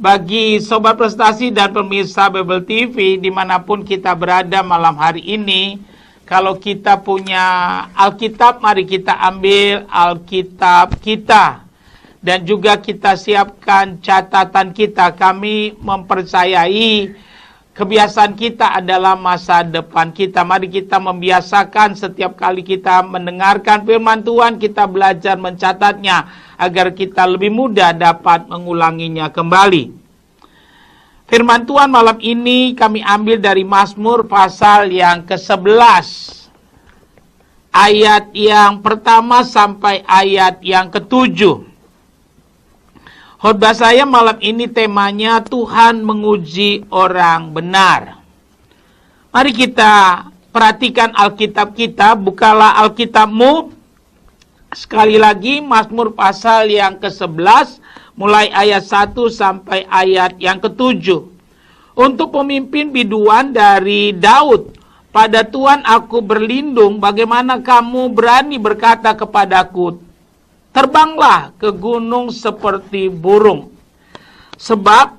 Bagi Sobat Prestasi dan pemirsa Bible TV dimanapun kita berada malam hari ini, kalau kita punya Alkitab, mari kita ambil Alkitab kita. Dan juga kita siapkan catatan kita. Kami mempercayai kebiasaan kita adalah masa depan kita. Mari kita membiasakan setiap kali kita mendengarkan firman Tuhan, kita belajar mencatatnya agar kita lebih mudah dapat mengulanginya kembali. Firman Tuhan malam ini kami ambil dari Mazmur pasal yang ke-11. Ayat yang pertama sampai ayat yang ke-7. Khotbah saya malam ini temanya Tuhan menguji orang benar. Mari kita perhatikan Alkitab kita, bukalah Alkitabmu. Sekali lagi Mazmur pasal yang ke-11 mulai ayat 1 sampai ayat yang ke-7. Untuk pemimpin biduan dari Daud, pada Tuhan aku berlindung, bagaimana kamu berani berkata kepadaku, terbanglah ke gunung seperti burung. Sebab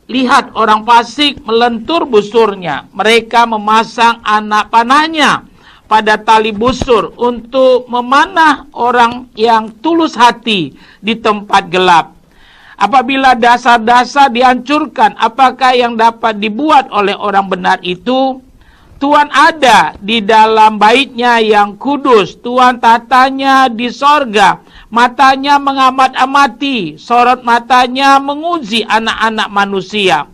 lihat orang fasik melentur busurnya, mereka memasang anak panahnya pada tali busur untuk memanah orang yang tulus hati di tempat gelap. Apabila dasar-dasar dihancurkan, apakah yang dapat dibuat oleh orang benar itu? Tuhan ada di dalam baitnya yang kudus, Tuhan tatanya di sorga, matanya mengamat-amati, sorot matanya menguji anak-anak manusia.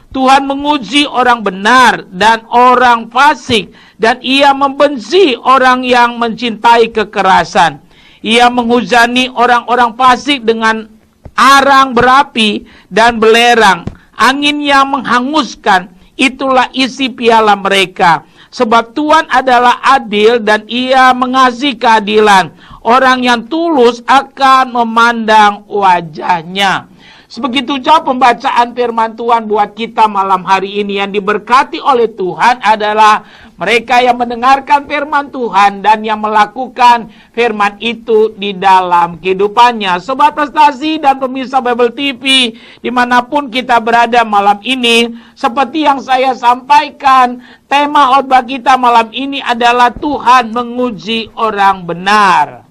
Tuhan menguji orang benar dan orang fasik, dan ia membenci orang yang mencintai kekerasan. Ia menghujani orang-orang fasik dengan arang berapi dan belerang, angin yang menghanguskan, itulah isi piala mereka. Sebab Tuhan adalah adil dan ia mengasihi keadilan. Orang yang tulus akan memandang wajahnya. Sebegitu jauh pembacaan firman Tuhan buat kita malam hari ini. Yang diberkati oleh Tuhan adalah mereka yang mendengarkan firman Tuhan dan yang melakukan firman itu di dalam kehidupannya. Sobat Prestasi dan pemirsa Bible TV dimanapun kita berada malam ini, seperti yang saya sampaikan, tema khotbah kita malam ini adalah Tuhan menguji orang benar.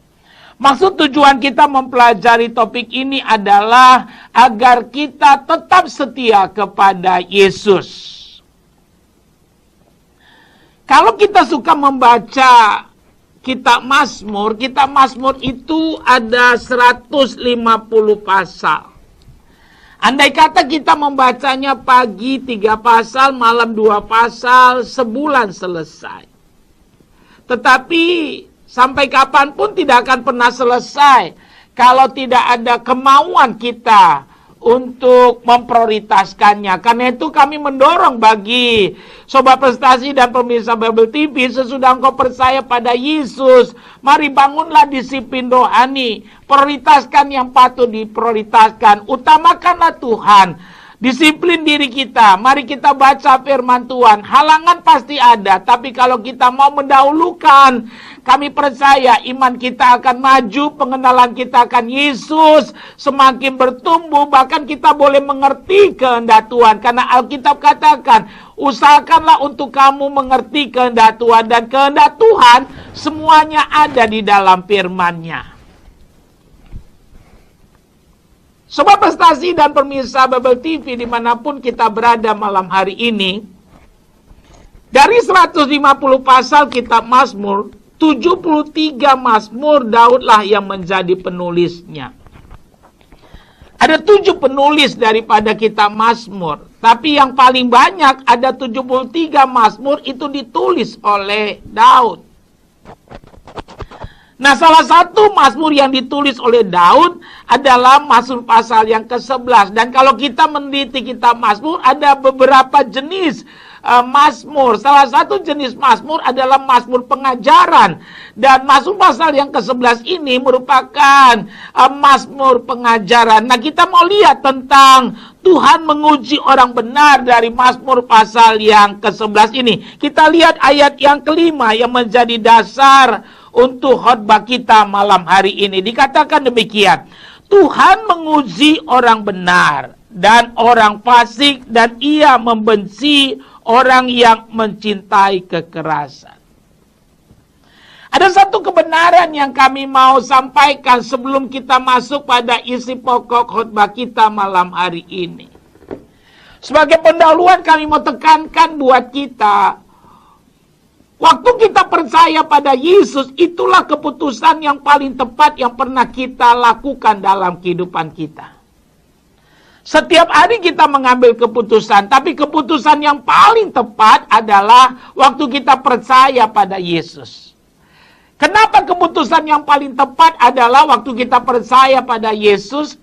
Maksud tujuan kita mempelajari topik ini adalah agar kita tetap setia kepada Yesus. Kalau kita suka membaca kitab Mazmur itu ada 150 pasal. Andai kata kita membacanya pagi 3 pasal, malam 2 pasal, sebulan selesai. Tetapi sampai kapanpun tidak akan pernah selesai kalau tidak ada kemauan kita untuk memprioritaskannya. Karena itu kami mendorong bagi Sobat Prestasi dan pemirsa Bible TV, sesudah engkau percaya pada Yesus, mari bangunlah disiplin rohani. Prioritaskan yang patut diprioritaskan. Utamakanlah Tuhan. Disiplin diri kita. Mari kita baca firman Tuhan. Halangan pasti ada, tapi kalau kita mau mendahulukan, kami percaya iman kita akan maju, pengenalan kita akan Yesus semakin bertumbuh, bahkan kita boleh mengerti kehendak Tuhan. Karena Alkitab katakan, usahakanlah untuk kamu mengerti kehendak Tuhan, dan kehendak Tuhan semuanya ada di dalam firman-Nya. Sobat Prestasi dan pemirsa Bible TV dimanapun kita berada malam hari ini, dari 150 pasal kitab Mazmur, 73 Mazmur Daudlah yang menjadi penulisnya. Ada 7 penulis daripada kitab Mazmur, tapi yang paling banyak ada 73 Mazmur itu ditulis oleh Daud. Nah, salah satu Mazmur yang ditulis oleh Daud adalah Mazmur pasal yang ke-11. Dan kalau kita meneliti kitab Mazmur, ada beberapa jenis Mazmur. Salah satu jenis Mazmur adalah Mazmur pengajaran. Dan Mazmur pasal yang ke-11 ini merupakan Mazmur pengajaran. Nah, kita mau lihat tentang Tuhan menguji orang benar dari Mazmur pasal yang ke-11 ini. Kita lihat ayat yang kelima yang menjadi dasar untuk khotbah kita malam hari ini. Dikatakan demikian, Tuhan menguji orang benar dan orang fasik, dan Ia membenci orang yang mencintai kekerasan. Ada satu kebenaran yang kami mau sampaikan sebelum kita masuk pada isi pokok khotbah kita malam hari ini. Sebagai pendahuluan kami mau tekankan buat kita, waktu kita percaya pada Yesus, itulah keputusan yang paling tepat yang pernah kita lakukan dalam kehidupan kita. Setiap hari kita mengambil keputusan, tapi keputusan yang paling tepat adalah waktu kita percaya pada Yesus. Kenapa keputusan yang paling tepat adalah waktu kita percaya pada Yesus?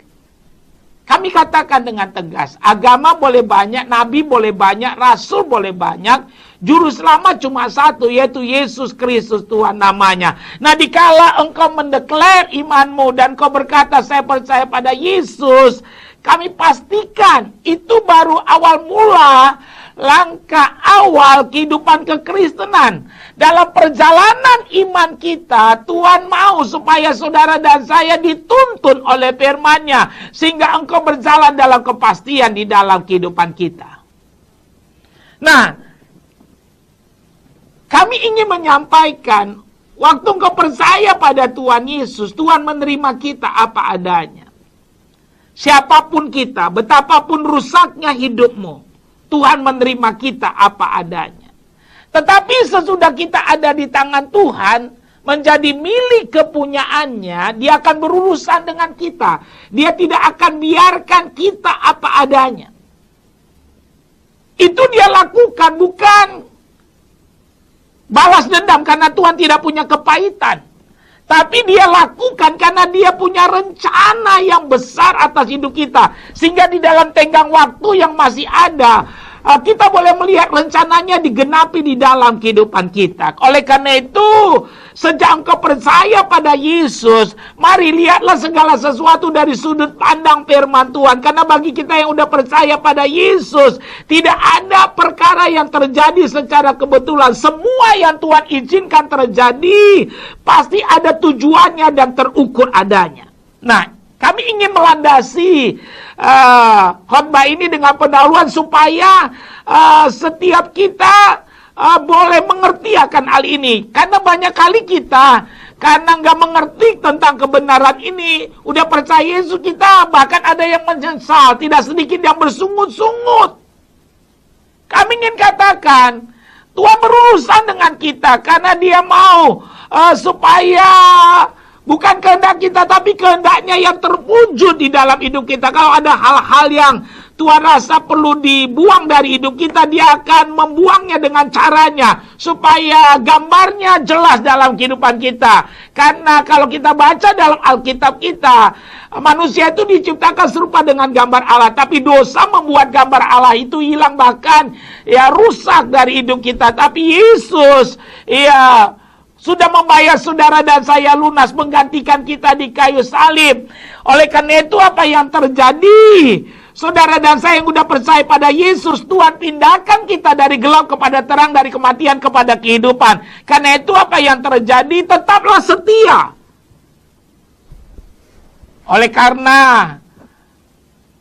Kami katakan dengan tegas, agama boleh banyak, nabi boleh banyak, rasul boleh banyak, juru selamat cuma satu, yaitu Yesus Kristus Tuhan namanya. Nah, dikala engkau mendeklar imanmu dan kau berkata, saya percaya pada Yesus, kami pastikan itu baru awal mula, langkah awal kehidupan kekristenan. Dalam perjalanan iman kita, Tuhan mau supaya saudara dan saya dituntun oleh firman-Nya, sehingga engkau berjalan dalam kepastian di dalam kehidupan kita. Nah, kami ingin menyampaikan, waktu engkau percaya pada Tuhan Yesus, Tuhan menerima kita apa adanya. Siapapun kita, betapapun rusaknya hidupmu, Tuhan menerima kita apa adanya. Tetapi sesudah kita ada di tangan Tuhan, menjadi milik kepunyaannya, Dia akan berurusan dengan kita. Dia tidak akan biarkan kita apa adanya. Itu Dia lakukan, bukan balas dendam karena Tuhan tidak punya kepahitan. Tapi Dia lakukan karena Dia punya rencana yang besar atas hidup kita. Sehingga di dalam tenggang waktu yang masih ada, kita boleh melihat rencananya digenapi di dalam kehidupan kita. Oleh karena itu, sejak engkau percaya pada Yesus, mari lihatlah segala sesuatu dari sudut pandang firman Tuhan. Karena bagi kita yang udah percaya pada Yesus, tidak ada perkara yang terjadi secara kebetulan. Semua yang Tuhan izinkan terjadi, pasti ada tujuannya dan terukur adanya. Nah, kami ingin melandasi khotbah ini dengan pendahuluan supaya setiap kita boleh mengerti akan hal ini. Karena banyak kali kita, karena nggak mengerti tentang kebenaran ini, udah percaya Yesus kita, bahkan ada yang menyesal, tidak sedikit yang bersungut-sungut. Kami ingin katakan, Tuhan berurusan dengan kita karena Dia mau supaya bukan kehendak kita, tapi kehendaknya yang terwujud di dalam hidup kita. Kalau ada hal-hal yang Tuhan rasa perlu dibuang dari hidup kita, Dia akan membuangnya dengan caranya, supaya gambarnya jelas dalam kehidupan kita. Karena kalau kita baca dalam Alkitab kita, manusia itu diciptakan serupa dengan gambar Allah, tapi dosa membuat gambar Allah itu hilang, bahkan ya rusak dari hidup kita. Tapi Yesus, ya, sudah membayar saudara dan saya lunas, menggantikan kita di kayu salib. Oleh karena itu apa yang terjadi? Saudara dan saya yang sudah percaya pada Yesus, Tuhan pindahkan kita dari gelap kepada terang, dari kematian kepada kehidupan. Karena itu apa yang terjadi? Tetaplah setia. Oleh karena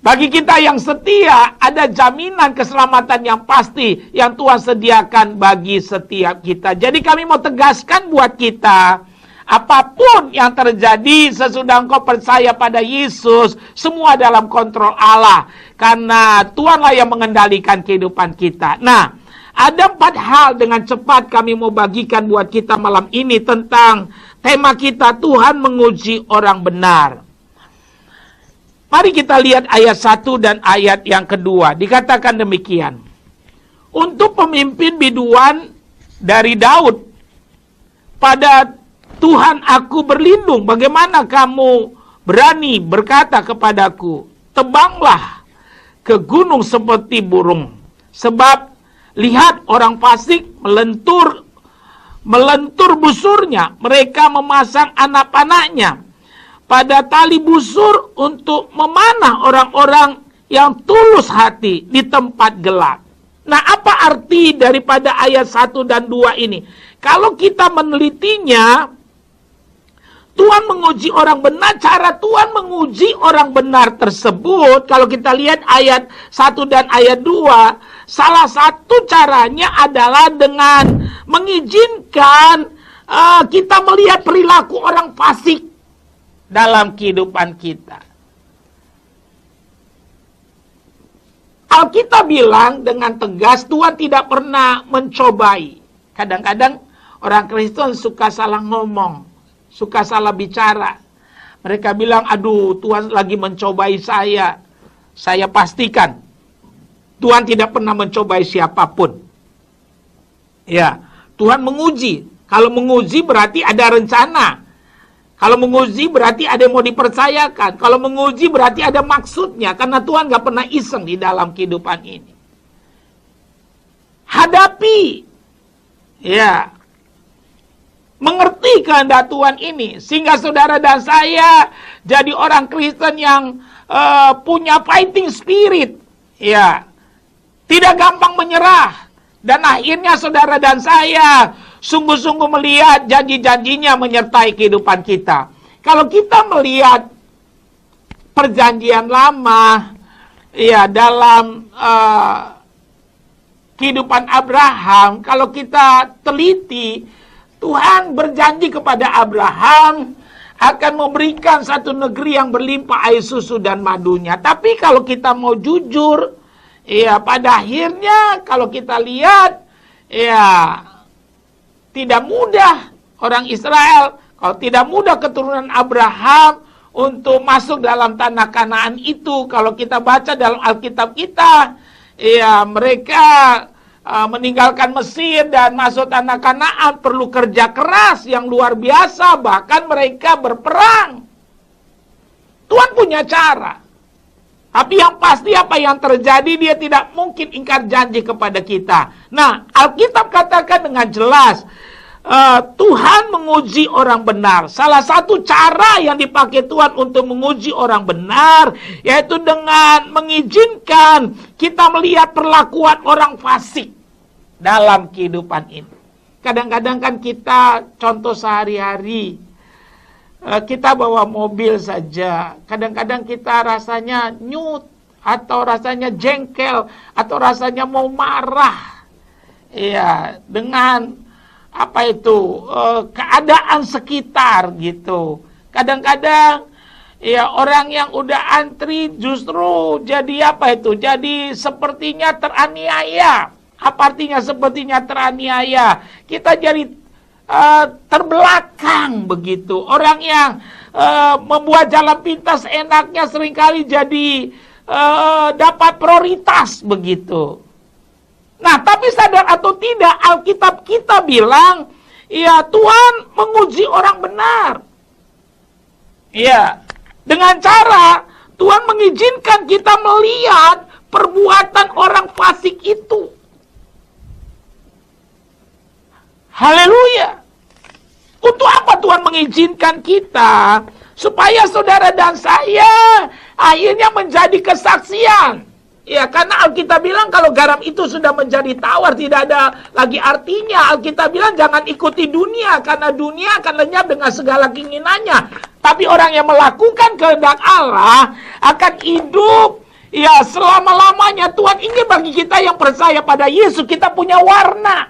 bagi kita yang setia, ada jaminan keselamatan yang pasti yang Tuhan sediakan bagi setiap kita. Jadi kami mau tegaskan buat kita, apapun yang terjadi sesudah engkau percaya pada Yesus, semua dalam kontrol Allah. Karena Tuhanlah yang mengendalikan kehidupan kita. Nah, ada 4 hal dengan cepat kami mau bagikan buat kita malam ini tentang tema kita, Tuhan menguji orang benar. Mari kita lihat ayat 1 dan ayat yang kedua. Dikatakan demikian. Untuk pemimpin biduan dari Daud, pada Tuhan aku berlindung. Bagaimana kamu berani berkata kepadaku, terbanglah ke gunung seperti burung. Sebab lihat orang fasik melentur busurnya. Mereka memasang anak-anaknya pada tali busur untuk memanah orang-orang yang tulus hati di tempat gelap. Nah, apa arti daripada ayat 1 dan 2 ini? Kalau kita menelitinya, Tuhan menguji orang benar. Cara Tuhan menguji orang benar tersebut, kalau kita lihat ayat 1 dan ayat 2, salah satu caranya adalah dengan mengizinkan kita melihat perilaku orang fasik dalam kehidupan kita. Alkitab bilang dengan tegas, Tuhan tidak pernah mencobai. Kadang-kadang orang Kristen suka salah ngomong, suka salah bicara. Mereka bilang, aduh, Tuhan lagi mencobai saya. Saya pastikan Tuhan tidak pernah mencobai siapapun. Ya, Tuhan menguji. Kalau menguji berarti ada rencana. Kalau menguji berarti ada yang mau dipercayakan. Kalau menguji berarti ada maksudnya. Karena Tuhan gak pernah iseng di dalam kehidupan ini. Hadapi. Ya. Mengerti kehendak Tuhan ini. Sehingga saudara dan saya jadi orang Kristen yang punya fighting spirit. Ya. Tidak gampang menyerah. Dan akhirnya saudara dan saya sungguh-sungguh melihat janji-janjinya menyertai kehidupan kita. Kalau kita melihat perjanjian lama, ya, dalam kehidupan Abraham, kalau kita teliti, Tuhan berjanji kepada Abraham akan memberikan satu negeri yang berlimpah air susu dan madunya. Tapi kalau kita mau jujur, ya, pada akhirnya kalau kita lihat, ya, tidak mudah orang Israel, kalau tidak mudah keturunan Abraham untuk masuk dalam tanah Kanaan itu. Kalau kita baca dalam Alkitab kita, ya, mereka meninggalkan Mesir dan masuk tanah Kanaan perlu kerja keras yang luar biasa, bahkan mereka berperang. Tuhan punya cara. Tapi yang pasti apa yang terjadi, dia tidak mungkin ingkar janji kepada kita. Nah, Alkitab katakan dengan jelas, Tuhan menguji orang benar. Salah satu cara yang dipakai Tuhan untuk menguji orang benar, yaitu dengan mengizinkan kita melihat perlakuan orang fasik dalam kehidupan ini. Kadang-kadang kan kita, contoh sehari-hari, kita bawa mobil saja, kadang-kadang kita rasanya nyut, atau rasanya jengkel, atau rasanya mau marah, ya, dengan apa itu, keadaan sekitar gitu. Kadang-kadang, ya, orang yang udah antri justru jadi apa itu, jadi sepertinya teraniaya. Apa artinya sepertinya teraniaya? Kita jadi terbelakang begitu. Orang yang membuat jalan pintas enaknya seringkali jadi dapat prioritas begitu. Nah, tapi sadar atau tidak, Alkitab kita bilang, ya, Tuhan menguji orang benar. Ya, dengan cara Tuhan mengizinkan kita melihat perbuatan orang fasik itu. Haleluya. Untuk apa Tuhan mengizinkan kita? Supaya saudara dan saya akhirnya menjadi kesaksian. Ya, karena Alkitab bilang kalau garam itu sudah menjadi tawar, tidak ada lagi artinya. Alkitab bilang jangan ikuti dunia, karena dunia akan lenyap dengan segala keinginannya. Tapi orang yang melakukan kehendak Allah akan hidup, ya, selama-lamanya. Tuhan ingin bagi kita yang percaya pada Yesus, kita punya warna.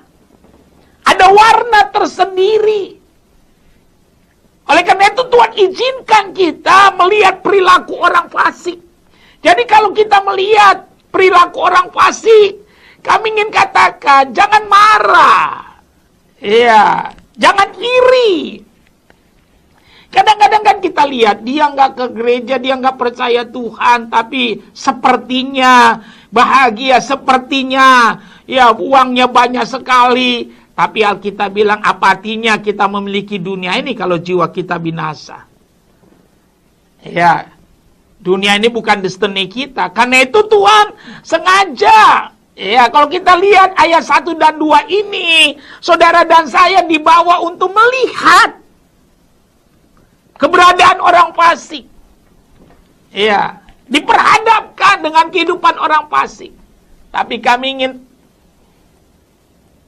Ada warna tersendiri. Oleh karena itu Tuhan izinkan kita melihat perilaku orang fasik. Jadi kalau kita melihat perilaku orang fasik, kami ingin katakan, jangan marah. Iya, jangan iri. Kadang-kadang kan kita lihat, dia nggak ke gereja, dia nggak percaya Tuhan, tapi sepertinya bahagia, sepertinya ya uangnya banyak sekali. Tapi Alkitab bilang, apa artinya kita memiliki dunia ini kalau jiwa kita binasa? Ya, dunia ini bukan destiny kita. Karena itu Tuhan sengaja. Ya, kalau kita lihat ayat 1 dan 2 ini, saudara dan saya dibawa untuk melihat keberadaan orang fasik. Ya, diperhadapkan dengan kehidupan orang fasik. Tapi kami ingin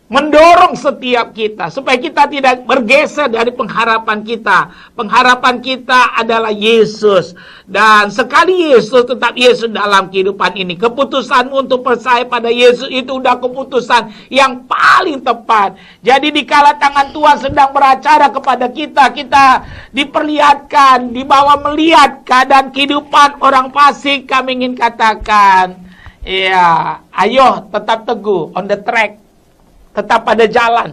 mendorong setiap kita supaya kita tidak bergeser dari pengharapan kita. Pengharapan kita adalah Yesus, dan sekali Yesus tetap Yesus dalam kehidupan ini. Keputusanmu untuk percaya pada Yesus itu udah keputusan yang paling tepat. Jadi dikala tangan Tuhan sedang beracara kepada kita, kita diperlihatkan, dibawa melihat keadaan kehidupan orang fasik, kami ingin katakan, ya, ayo tetap teguh on the track. Tetap pada jalan.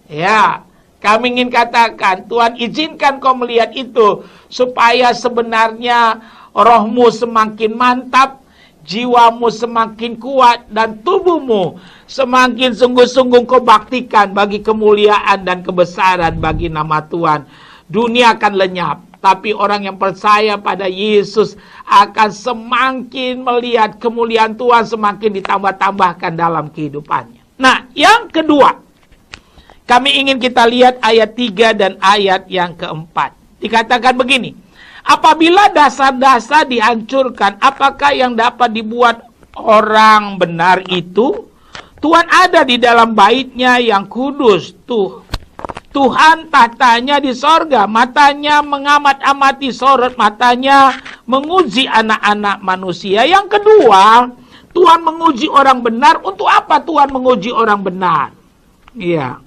Ya, kami ingin katakan, Tuhan izinkan kau melihat itu, supaya sebenarnya rohmu semakin mantap, jiwamu semakin kuat, dan tubuhmu semakin sungguh-sungguh kau baktikan bagi kemuliaan dan kebesaran bagi nama Tuhan. Dunia akan lenyap, tapi orang yang percaya pada Yesus akan semakin melihat kemuliaan Tuhan, semakin ditambah-tambahkan dalam kehidupannya. Nah, yang kedua, kami ingin kita lihat ayat 3 dan ayat yang keempat. Dikatakan begini, apabila dasar-dasar dihancurkan, apakah yang dapat dibuat orang benar itu? Tuhan ada di dalam bait-Nya yang kudus. Tuhan tahtanya di sorga, matanya mengamat-amati sorot, matanya menguji anak-anak manusia. Yang kedua, Tuhan menguji orang benar. Untuk apa Tuhan menguji orang benar? Iya.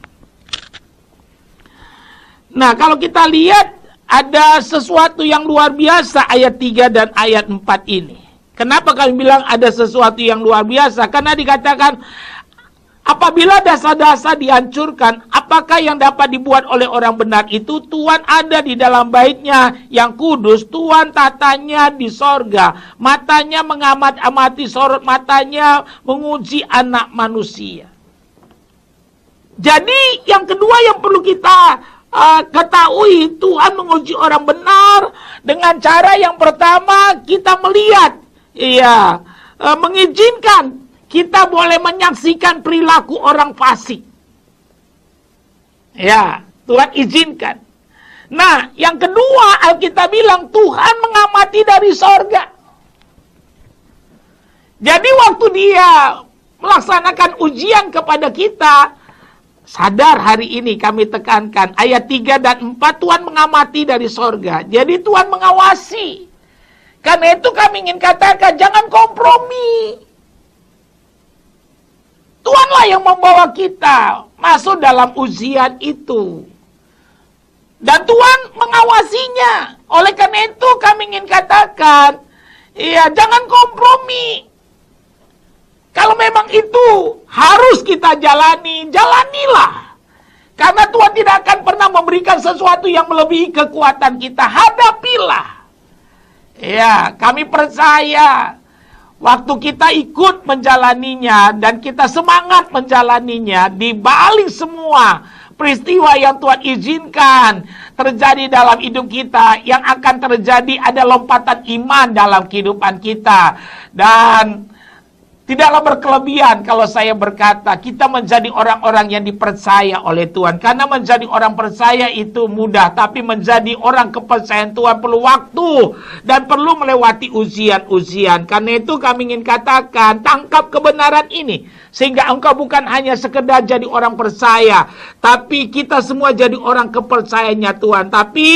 Nah, kalau kita lihat ada sesuatu yang luar biasa ayat 3 dan ayat 4 ini. Kenapa kami bilang ada sesuatu yang luar biasa? Karena dikatakan, apabila dasar-dasar dihancurkan, apakah yang dapat dibuat oleh orang benar itu? Tuhan ada di dalam bait-Nya yang kudus. Tuhan tatanya di sorga. Matanya mengamat-amati sorot, matanya menguji anak manusia. Jadi yang kedua yang perlu kita ketahui, Tuhan menguji orang benar dengan cara yang pertama kita melihat, mengizinkan kita boleh menyaksikan perilaku orang fasik. Ya, Tuhan izinkan. Nah, yang kedua, Alkitab bilang Tuhan mengamati dari sorga. Jadi waktu Dia melaksanakan ujian kepada kita, sadar hari ini kami tekankan, ayat 3 dan 4, Tuhan mengamati dari sorga. Jadi Tuhan mengawasi. Karena itu kami ingin katakan, jangan kompromi. Tuhanlah yang membawa kita masuk dalam ujian itu. Dan Tuhan mengawasinya. Oleh karena itu kami ingin katakan, jangan kompromi. Kalau memang itu harus kita jalani, jalanilah. Karena Tuhan tidak akan pernah memberikan sesuatu yang melebihi kekuatan kita. Hadapilah. Ya, kami percaya waktu kita ikut menjalaninya dan kita semangat menjalaninya, di balik semua peristiwa yang Tuhan izinkan terjadi dalam hidup kita, yang akan terjadi ada lompatan iman dalam kehidupan kita. Dan tidaklah berkelebihan kalau saya berkata kita menjadi orang-orang yang dipercaya oleh Tuhan. Karena menjadi orang percaya itu mudah, tapi menjadi orang kepercayaan Tuhan perlu waktu dan perlu melewati ujian-ujian. Karena itu kami ingin katakan, tangkap kebenaran ini, sehingga engkau bukan hanya sekedar jadi orang percaya, tapi kita semua jadi orang kepercayaannya Tuhan. Tapi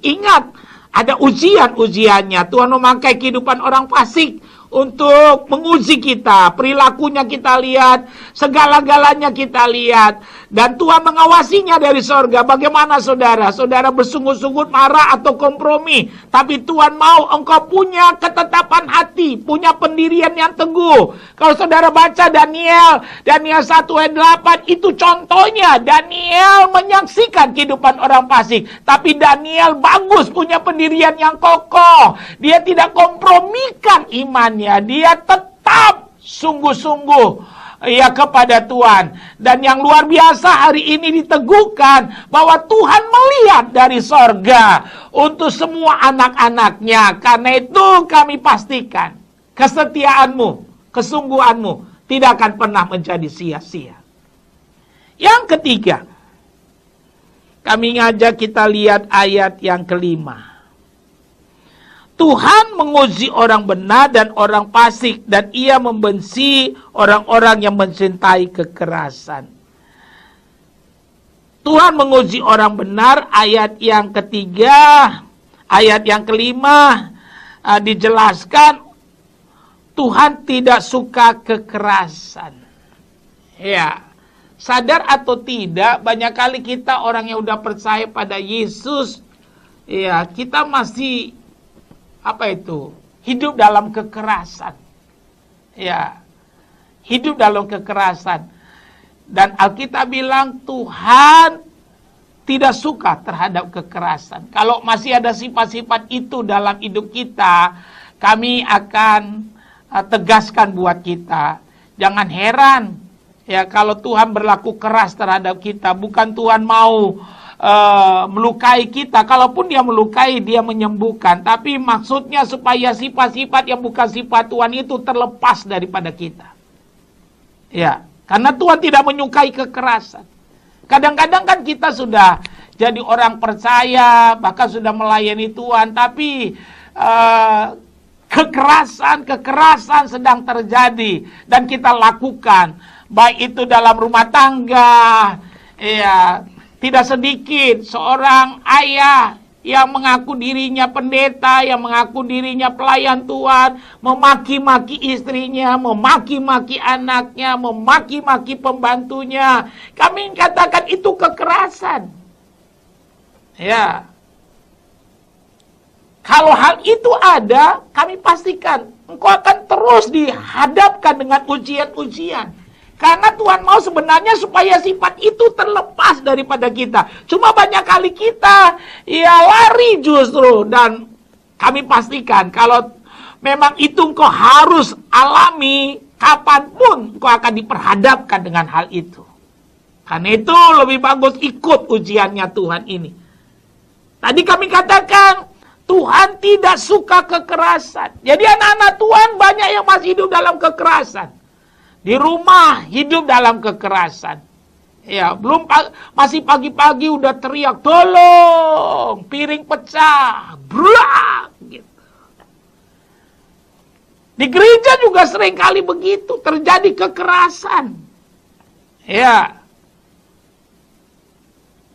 ingat, ada ujian-ujiannya. Tuhan memakai kehidupan orang fasik untuk menguji kita, perilakunya kita lihat, segala-galanya kita lihat. Dan Tuhan mengawasinya dari sorga. Bagaimana saudara? Saudara bersungguh-sungguh marah atau kompromi, tapi Tuhan mau engkau punya ketetapan hati, punya pendirian yang teguh. Kalau saudara baca Daniel 1 ayat 8, itu contohnya. Daniel menyaksikan kehidupan orang fasik, tapi Daniel bagus, punya pendirian yang kokoh. Dia tidak kompromikan imannya, dia tetap sungguh-sungguh kepada Tuhan. Dan yang luar biasa hari ini diteguhkan bahwa Tuhan melihat dari sorga untuk semua anak-anaknya. Karena itu kami pastikan kesetiaanmu, kesungguhanmu tidak akan pernah menjadi sia-sia. Yang ketiga, kami ngajak kita lihat ayat yang kelima. Tuhan menguji orang benar dan orang fasik, dan Ia membenci orang-orang yang mencintai kekerasan. Tuhan menguji orang benar, ayat yang ketiga, ayat yang kelima, dijelaskan Tuhan tidak suka kekerasan. Ya, sadar atau tidak, banyak kali kita orang yang udah percaya pada Yesus, ya, kita masih hidup dalam kekerasan. Ya, hidup dalam kekerasan. Dan Alkitab bilang Tuhan tidak suka terhadap kekerasan. Kalau masih ada sifat-sifat itu dalam hidup kita, kami akan tegaskan buat kita. Jangan heran ya kalau Tuhan berlaku keras terhadap kita. Bukan Tuhan mau melukai kita. Kalaupun dia melukai, dia menyembuhkan. Tapi maksudnya supaya sifat-sifat yang bukan sifat Tuhan itu terlepas daripada kita. Ya. Karena Tuhan tidak menyukai kekerasan. Kadang-kadang kan kita sudah jadi orang percaya, bahkan sudah melayani Tuhan, tapi kekerasan sedang terjadi dan kita lakukan. Baik itu dalam rumah tangga, ya, tidak sedikit seorang ayah yang mengaku dirinya pendeta, yang mengaku dirinya pelayan Tuhan, memaki-maki istrinya, memaki-maki anaknya, memaki-maki pembantunya. Kami katakan itu kekerasan. Ya. Kalau hal itu ada, kami pastikan engkau akan terus dihadapkan dengan ujian-ujian. Karena Tuhan mau sebenarnya supaya sifat itu terlepas daripada kita. Cuma banyak kali kita ya lari justru. Dan kami pastikan kalau memang itu engkau harus alami, kapanpun engkau akan diperhadapkan dengan hal itu. Karena itu lebih bagus ikut ujiannya Tuhan ini. Tadi kami katakan Tuhan tidak suka kekerasan. Jadi anak-anak Tuhan banyak yang masih hidup dalam kekerasan. Di rumah hidup dalam kekerasan. Ya, masih pagi-pagi udah teriak, tolong, piring pecah, brak, gitu. Di gereja juga sering kali begitu, terjadi kekerasan. Ya.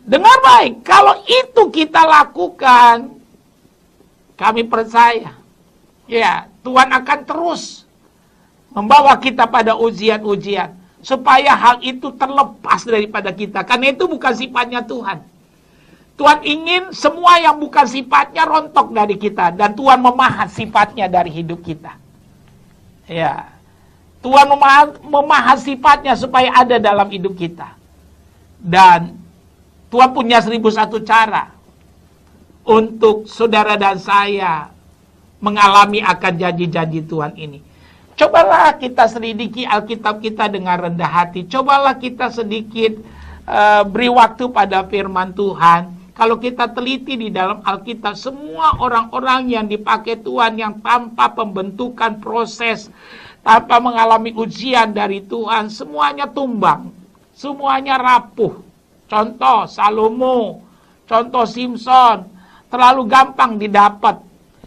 Dengar baik, kalau itu kita lakukan, kami percaya, ya, Tuhan akan terus membawa kita pada ujian-ujian. Supaya hal itu terlepas daripada kita. Karena itu bukan sifatnya Tuhan. Tuhan ingin semua yang bukan sifatnya rontok dari kita. Dan Tuhan memahat sifatnya dari hidup kita. Ya. Tuhan memahat sifatnya supaya ada dalam hidup kita. Dan Tuhan punya 1001 cara untuk saudara dan saya mengalami akan janji-janji Tuhan ini. Cobalah kita selidiki Alkitab kita dengan rendah hati. Cobalah kita sedikit beri waktu pada firman Tuhan. Kalau kita teliti di dalam Alkitab, semua orang-orang yang dipakai Tuhan yang tanpa pembentukan proses, tanpa mengalami ujian dari Tuhan, semuanya tumbang. Semuanya rapuh. Contoh Salomo, contoh Simpson, terlalu gampang didapat.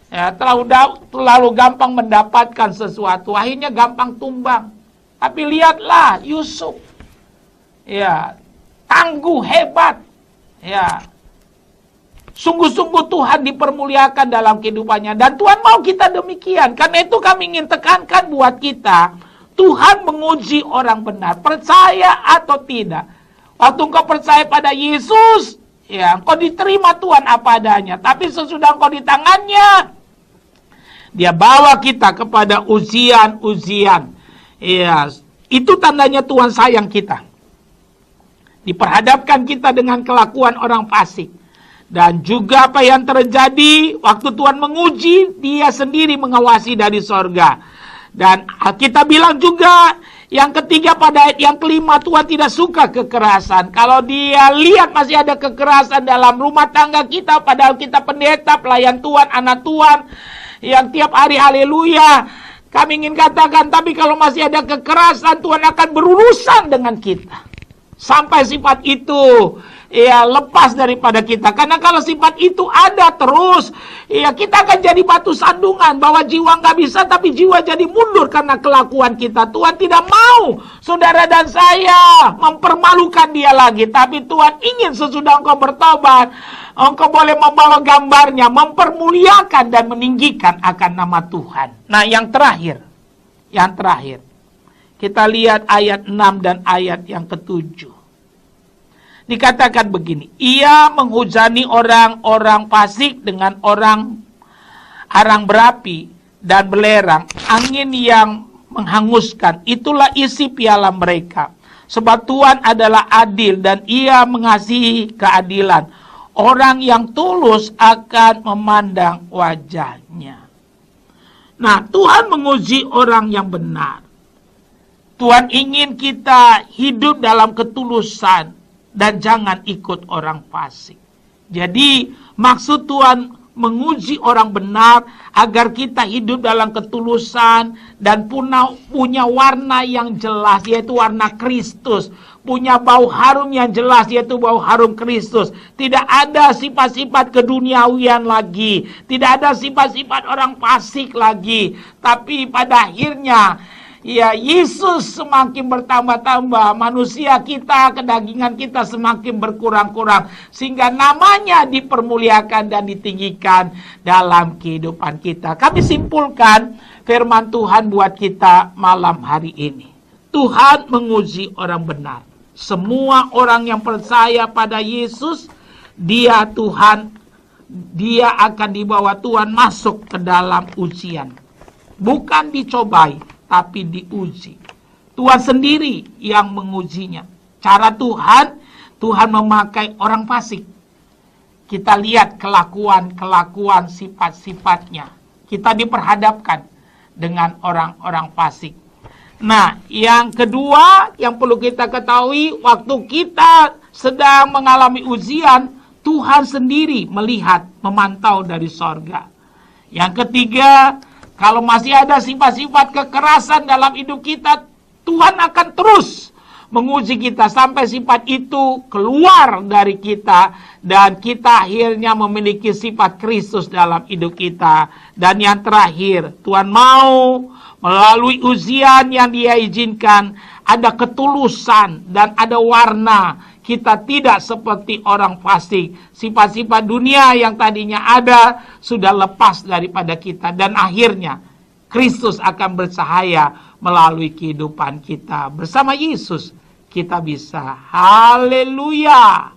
Ya, terlalu gampang mendapatkan sesuatu, akhirnya gampang tumbang. Tapi lihatlah Yusuf, ya, tangguh, hebat, ya, sungguh-sungguh Tuhan dipermuliakan dalam kehidupannya. Dan Tuhan mau kita demikian. Karena itu kami ingin tekankan buat kita, Tuhan menguji orang benar, percaya atau tidak. Waktu engkau percaya pada Yesus, ya, engkau diterima Tuhan apa adanya. Tapi sesudah engkau di tangannya, Dia bawa kita kepada ujian-ujian. Ya, itu tandanya Tuhan sayang kita. Diperhadapkan kita dengan kelakuan orang fasik. Dan juga apa yang terjadi waktu Tuhan menguji, Dia sendiri mengawasi dari sorga. Dan kita bilang juga yang ketiga pada ayat yang kelima, Tuhan tidak suka kekerasan. Kalau Dia lihat masih ada kekerasan dalam rumah tangga kita, padahal kita pendeta, pelayan Tuhan, anak Tuhan, yang tiap hari haleluya, kami ingin katakan, tapi kalau masih ada kekerasan, Tuhan akan berurusan dengan kita. Sampai sifat itu ya lepas daripada kita. Karena kalau sifat itu ada terus, ya kita akan jadi batu sandungan bahwa jiwa nggak bisa, tapi jiwa jadi mundur karena kelakuan kita. Tuhan tidak mau saudara dan saya mempermalukan dia lagi, tapi Tuhan ingin sesudah engkau bertobat, engkau boleh membawa gambarnya, mempermuliakan dan meninggikan akan nama Tuhan. Nah, yang terakhir, kita lihat ayat 6 dan ayat yang ke-7. Dikatakan begini, ia menghujani orang-orang fasik dengan orang arang berapi dan belerang, angin yang menghanguskan, itulah isi piala mereka. Sebab Tuhan adalah adil dan ia mengasihi keadilan. Orang yang tulus akan memandang wajahnya. Nah, Tuhan menguji orang yang benar. Tuhan ingin kita hidup dalam ketulusan dan jangan ikut orang fasik. Jadi maksud Tuhan menguji orang benar agar kita hidup dalam ketulusan dan punya warna yang jelas, yaitu warna Kristus. Punya bau harum yang jelas, yaitu bau harum Kristus. Tidak ada sifat-sifat keduniawian lagi. Tidak ada sifat-sifat orang fasik lagi. Tapi pada akhirnya, ya, Yesus semakin bertambah-tambah, manusia kita, kedagingan kita semakin berkurang-kurang, sehingga namanya dipermuliakan dan ditinggikan dalam kehidupan kita. Kami simpulkan firman Tuhan buat kita malam hari ini. Tuhan menguji orang benar. Semua orang yang percaya pada Yesus, dia akan dibawa Tuhan masuk ke dalam ujian. Bukan dicobai, tapi diuji. Tuhan sendiri yang mengujinya. Cara Tuhan memakai orang fasik. Kita lihat kelakuan sifat-sifatnya. Kita diperhadapkan dengan orang-orang fasik. Nah, yang kedua yang perlu kita ketahui, waktu kita sedang mengalami ujian, Tuhan sendiri melihat, memantau dari sorga. Yang ketiga, kalau masih ada sifat-sifat kekerasan dalam hidup kita, Tuhan akan terus menguji kita sampai sifat itu keluar dari kita dan kita akhirnya memiliki sifat Kristus dalam hidup kita. Dan yang terakhir, Tuhan mau melalui ujian yang Dia izinkan ada ketulusan dan ada warna. Kita tidak seperti orang fasik. Sifat-sifat dunia yang tadinya ada sudah lepas daripada kita. Dan akhirnya Kristus akan bercahaya melalui kehidupan kita. Bersama Yesus kita bisa. Haleluya.